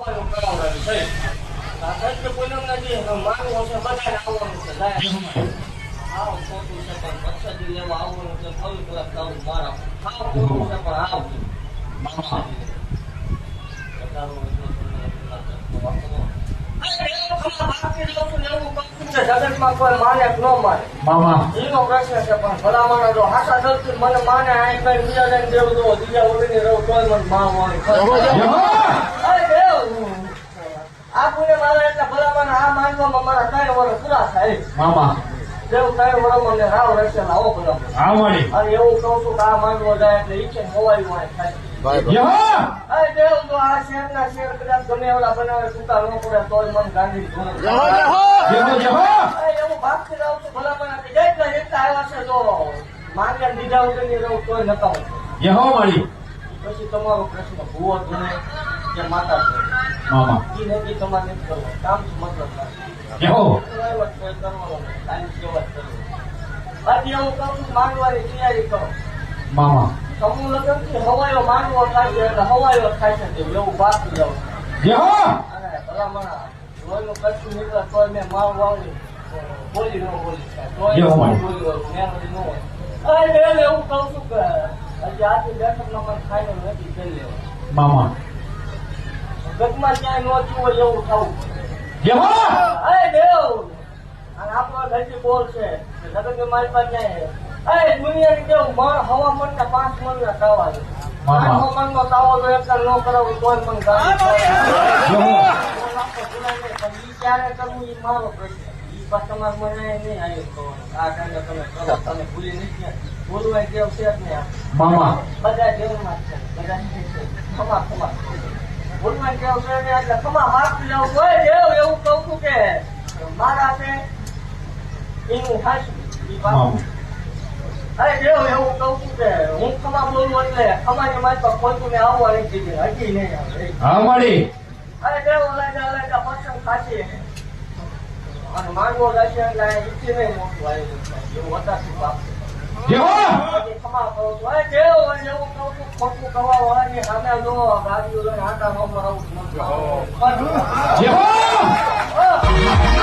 આવવાનું કરાવવાનું છે કાકા પૂનમના જે માનવો છે બધાને આવવાનું છે આવ ખોટું છે પણ પ્રસાદી લેવા આવવાનું છે થોડી કલાક આવું મારા આવ ખોટું છે પણ આવ જગતમાં કોઈ માને કે ન માને મામા એનો પ્રશ્ન છે પણ ભલામણ જો હાસા દર્શન મને માને આ કઈ બીજા જઈને દેવ દો બીજા ઓળીને રહું તોય મને માનવાનું આપુને મારા એટલે ભલામણ આ માનવામાં મારા 3 વર્ષ પૂરા થાય મામા જેવું 3 વર્ષ મને રાવ રહેશે આવો ભલામણ હા મળી અને એવું કહું છું કે આ માનવો જાય એટલે ઈ છે હોવાયું હોય થાય દેવ તો આ શેરના શેર કદાચ ગમે એવડા બનાવે ટૂંકા ન પડે તોય મન ગાંધી એવું ભાગતી રહું છું ભલામણ જેટલા જેટલા આવ્યા છે તો માન્યા દીધા વગરની રહું તોય નકામ મળી પછી તમારો પ્રશ્ન ભૂવો ગણે કે માતા મામા એ નથી તમારે નથી કરવું કામ મતલબ બાકી એવું કહું છું માનવાની તૈયારી કરો મામા સમૂહ લગ્ન થી હવાયો માનવો થાય છે એટલે હવાયો થાય છે એવું બાકી જાઉં અને ભલામણ લોહીનું કચ્છું નીકળે તોય મેં માલ વાવી બોલી ન બોલી તોય બોલી મેં ન હોય એવું કહું છું કે હજી આથી બેઠકમાં મને ફાઇનલ નથી કરી લેવા મામા ગતમાં ક્યાંય ન થયું હોય એવું થવું દેવ અને આપણો ઘરથી બોલ છે જગત મારી પાસે ક્યાંય દુનિયાની કેવું મન હવામાન ના 5 મણ ના તાવા છે હવામાન નો તાવો તો એકદમ ન કરાવું તોય મન ક્યારે કરવું એ મારો પ્રશ્ન એ પાછ તમારે મને નહીં આવ્યું આ ટાઈમે તમે કરો તમે ભૂલી નહીં બોલવા કેવું છે જ નહીં મામા બધા જેવમાં છે બધા ખમા ખમા બોલવા કેવું છે ને એટલે ખમા માપી લેવું હોય દેવ એવું કહું છું કે મારા છે એનું ખાશું એ પાછું અરે દેવ એવું કહું છું કે હું ખમા બોલું એટલે ખમાની મારી પર ખોટું ને આવવાની જગ્યાએ હજી નહીં આવે હા મળી અરે દેવ અલગ પસંદ ખાશે અને માનવો રહેશે એટલે ઈચ્છી નહીં મોટું આવેલું એવું વધારે બાપ ખમા કહું છું અરે દેવ એવું કહું છું ખોટું કવા વાળાની સામે જો ગાડીઓ લઈને આટા ન મરાવું